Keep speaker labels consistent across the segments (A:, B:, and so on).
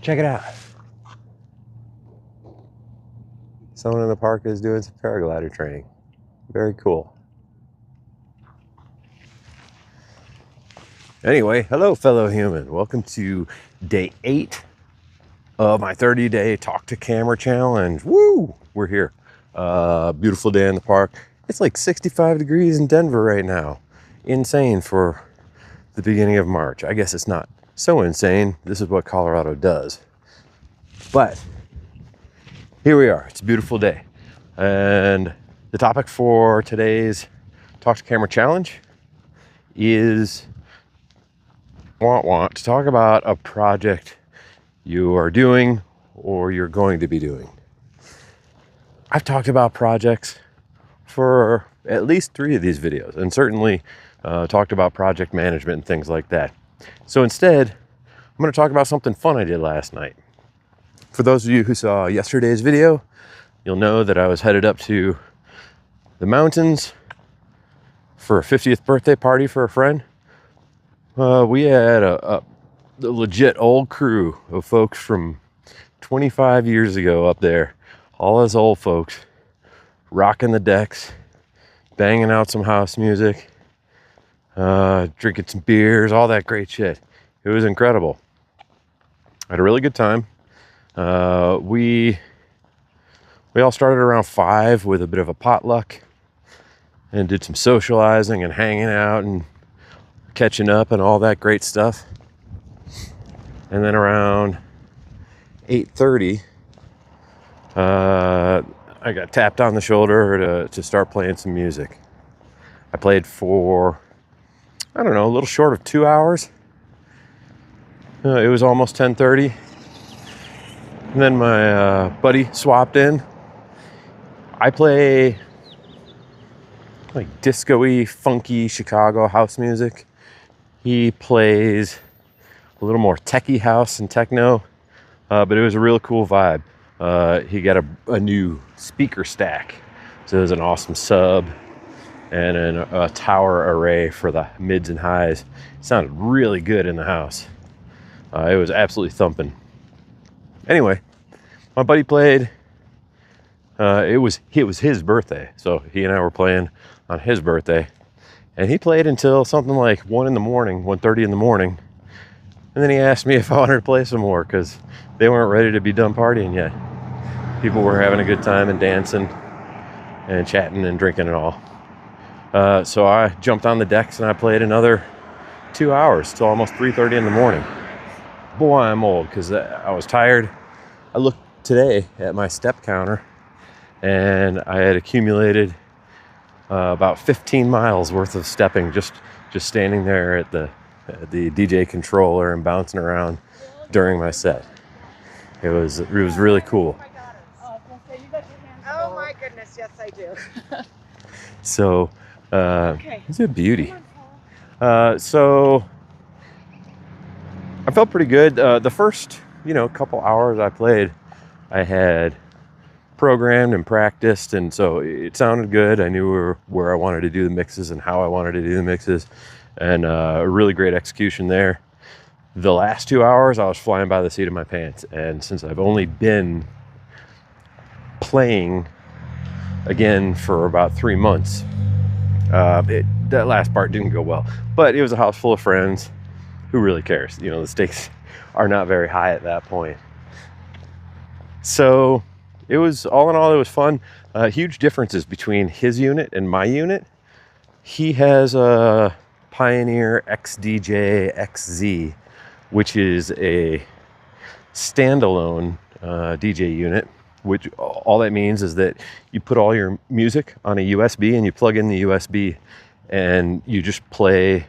A: Check it out. Someone in the park is doing some paraglider training. Very cool. Anyway, hello fellow human. Welcome to day 8 of my 30-day Talk to Camera challenge. Woo! We're here. Beautiful day in the park. It's like 65 degrees in Denver right now. Insane for the beginning of March. I guess it's not so insane. This is what Colorado does. But here we are. It's a beautiful day. And the topic for today's Talk to Camera challenge is to talk about a project you are doing or you're going to be doing. I've talked about projects for at least 3 of these videos, and certainly talked about project management and things like that. So instead, I'm going to talk about something fun I did last night. For those of you who saw yesterday's video, you'll know that I was headed up to the mountains for a 50th birthday party for a friend. We had a legit old crew of folks from 25 years ago up there. All us old folks rocking the decks, banging out some house music, drinking some beers, all that great shit. It was incredible. I had a really good time. We all started around 5 with a bit of a potluck and did some socializing and hanging out and catching up and all that great stuff. And then around 8:30, I got tapped on the shoulder to start playing some music. I played for, I don't know, a little short of 2 hours. It was almost 10:30. And then my buddy swapped in. I play like disco-y, funky Chicago house music. He plays a little more techie house and techno, but it was a real cool vibe. He got a new speaker stack, so it was an awesome sub and a tower array for the mids and highs. It sounded really good in the house. It was absolutely thumping. Anyway, my buddy played. It was his birthday, so he and I were playing on his birthday. And he played until something like 1:30 in the morning. And then he asked me if I wanted to play some more because they weren't ready to be done partying yet. People were having a good time and dancing and chatting and drinking and all. So I jumped on the decks and I played another 2 hours till almost 3:30 in the morning. Boy, I'm old because I was tired. I looked today at my step counter and I had accumulated about 15 miles worth of stepping just standing there at the DJ controller and bouncing around during my set. It was really cool.
B: Oh my goodness, yes I do.
A: So it's a beauty. So I felt pretty good. The first couple hours I played, I had programmed and practiced, and so it sounded good. I knew where I wanted to do the mixes and how I wanted to do the mixes, and a really great execution there. The last 2 hours I was flying by the seat of my pants, and since I've only been playing again for about 3 months, that last part didn't go well, but it was a house full of friends. Who really cares? The stakes are not very high at that point. So it was, all in all, it was fun. Huge differences between his unit and my unit. He has a Pioneer XDJ XZ, which is a standalone DJ unit, which all that means is that you put all your music on a USB and you plug in the USB and you just play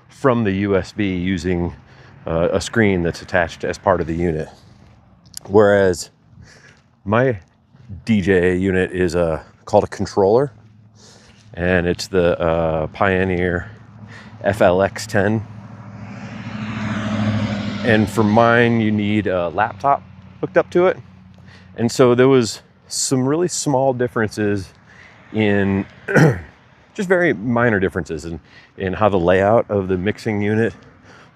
A: from the USB using a screen that's attached as part of the unit. Whereas my DJ unit is called a controller, and it's the Pioneer FLX10. And for mine, you need a laptop hooked up to it. And so there was some really small differences in just very minor differences in how the layout of the mixing unit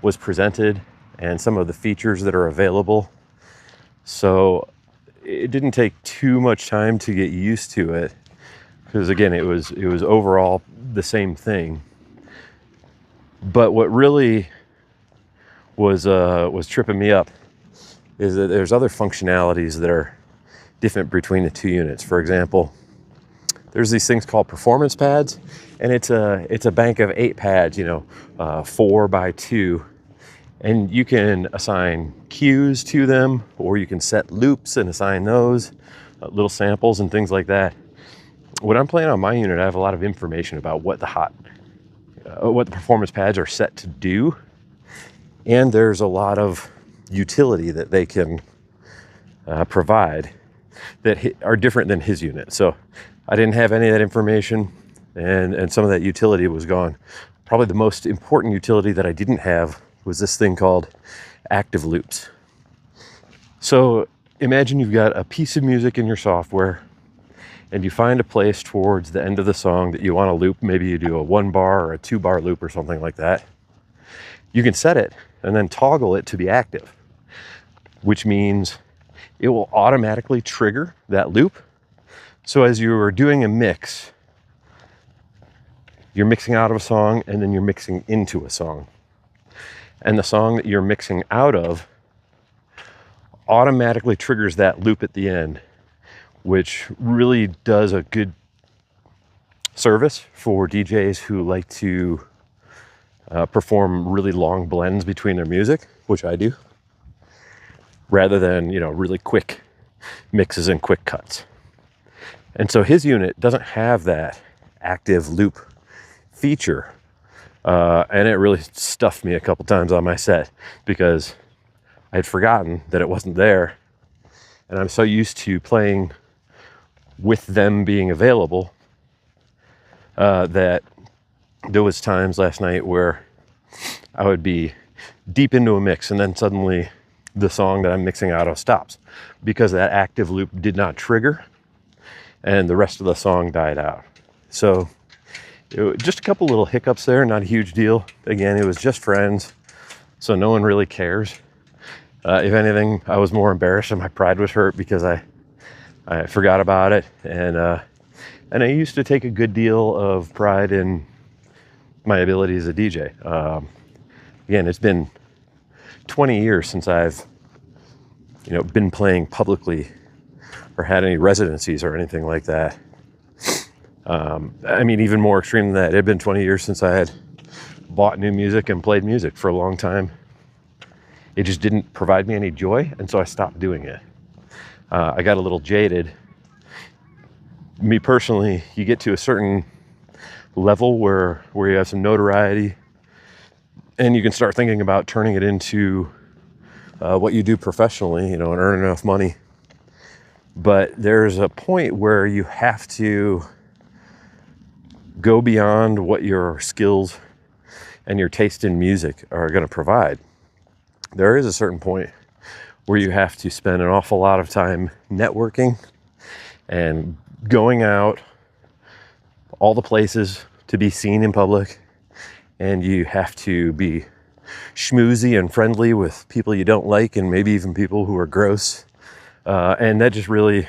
A: was presented and some of the features that are available. So it didn't take too much time to get used to it, because again, it was overall the same thing. But what really was tripping me up is that there's other functionalities that are different between the two units. For example, there's these things called performance pads, and it's a bank of 8 pads, 4 by 2, and you can assign cues to them, or you can set loops and assign those, little samples and things like that. When I'm playing on my unit, I have a lot of information about what the performance pads are set to do, and there's a lot of utility that they can provide that are different than his unit. So I didn't have any of that information, and some of that utility was gone. Probably the most important utility that I didn't have was this thing called active loops. So imagine you've got a piece of music in your software, and you find a place towards the end of the song that you want to loop. Maybe you do a 1 bar or a 2 bar loop or something like that. You can set it and then toggle it to be active, which means it will automatically trigger that loop. So as you are doing a mix, you're mixing out of a song and then you're mixing into a song. And the song that you're mixing out of automatically triggers that loop at the end, which really does a good service for DJs who like to perform really long blends between their music, which I do, rather than, really quick mixes and quick cuts. And so his unit doesn't have that active loop feature. And it really stuffed me a couple times on my set, because I had forgotten that it wasn't there. And I'm so used to playing with them being available that there was times last night where I would be deep into a mix and then suddenly the song that I'm mixing out of stops because that active loop did not trigger and the rest of the song died out. So just a couple little hiccups there, not a huge deal. Again, it was just friends, so no one really cares. If anything, I was more embarrassed and my pride was hurt because I forgot about it, and I used to take a good deal of pride in my ability as a DJ. Again, it's been 20 years since I've been playing publicly or had any residencies or anything like that. Even more extreme than that, it had been 20 years since I had bought new music and played music for a long time. It just didn't provide me any joy, and so I stopped doing it. I got a little jaded. Me personally, you get to a certain level where you have some notoriety, and you can start thinking about turning it into what you do professionally, and earn enough money. But there's a point where you have to go beyond what your skills and your taste in music are going to provide. There is a certain point where you have to spend an awful lot of time networking and going out all the places to be seen in public, and you have to be schmoozy and friendly with people you don't like, and maybe even people who are gross. And that just really,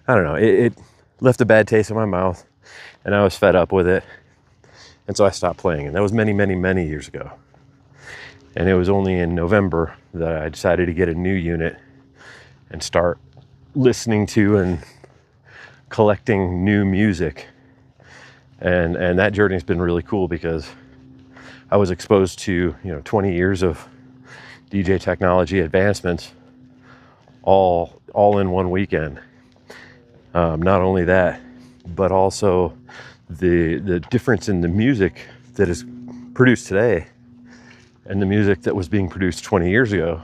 A: I don't know, it left a bad taste in my mouth, and I was fed up with it. And so I stopped playing, and that was many, many, many years ago. And it was only in November that I decided to get a new unit and start listening to and collecting new music. And that journey has been really cool because I was exposed to 20 years of DJ technology advancements all in one weekend. Not only that, but also the difference in the music that is produced today and the music that was being produced 20 years ago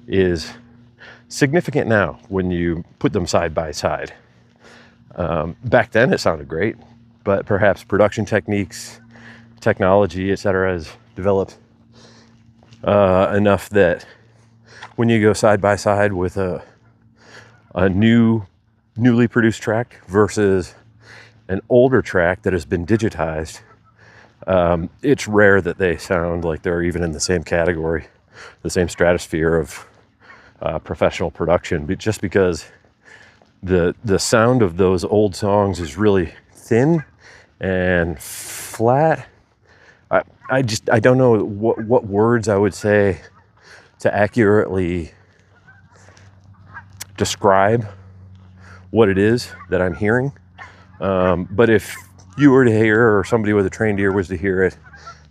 A: is significant now when you put them side by side. Back then it sounded great, but perhaps production techniques, technology, etc. has developed enough that when you go side by side with a newly produced track versus an older track that has been digitized, it's rare that they sound like they're even in the same category, the same stratosphere of professional production, but just because the sound of those old songs is really thin and flat. I don't know what words I would say to accurately describe what it is that I'm hearing. But if you were to hear, or somebody with a trained ear was to hear it,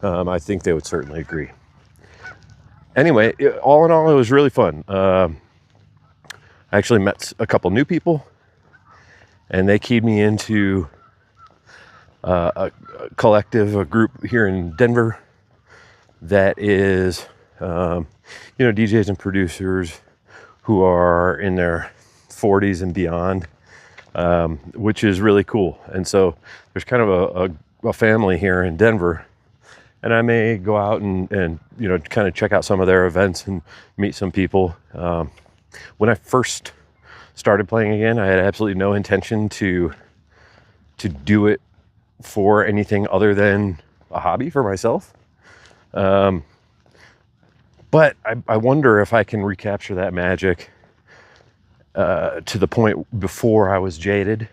A: I think they would certainly agree. Anyway, all in all, it was really fun. I actually met a couple new people, and they keyed me into a collective, a group here in Denver that is, DJs and producers who are in their 40s and beyond, which is really cool. And so there's kind of a family here in Denver, and I may go out and kind of check out some of their events and meet some people. When I first started playing again, I had absolutely no intention to do it for anything other than a hobby for myself. But I wonder if I can recapture that magic to the point before I was jaded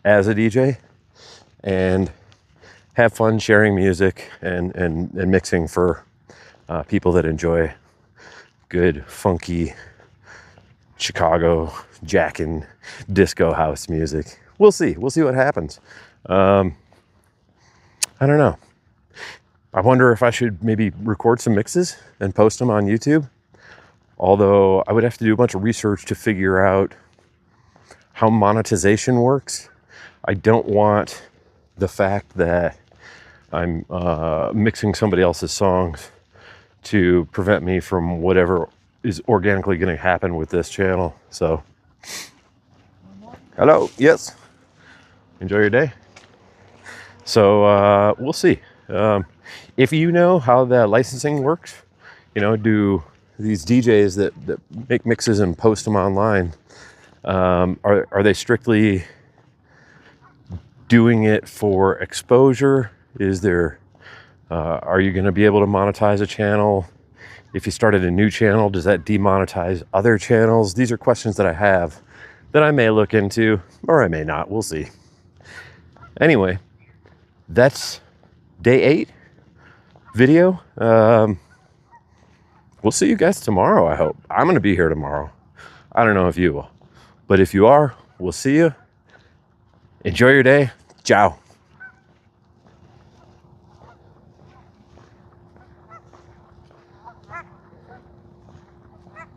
A: as a DJ, and have fun sharing music and mixing for people that enjoy good, funky Chicago jackin' disco house music. We'll see what happens. I don't know. I wonder if I should maybe record some mixes and post them on YouTube. Although I would have to do a bunch of research to figure out how monetization works. I don't want the fact that I'm mixing somebody else's songs to prevent me from whatever is organically going to happen with this channel. So, hello, yes. Enjoy your day. So we'll see. If you know how the licensing works, do these DJs that make mixes and post them online, are they strictly doing it for exposure? Is there, are you going to be able to monetize a channel? If you started a new channel, does that demonetize other channels? These are questions that I have that I may look into, or I may not. We'll see. Anyway, that's day 8 video. We'll see you guys tomorrow, I hope. I'm going to be here tomorrow. I don't know if you will. But if you are, we'll see you. Enjoy your day. Ciao.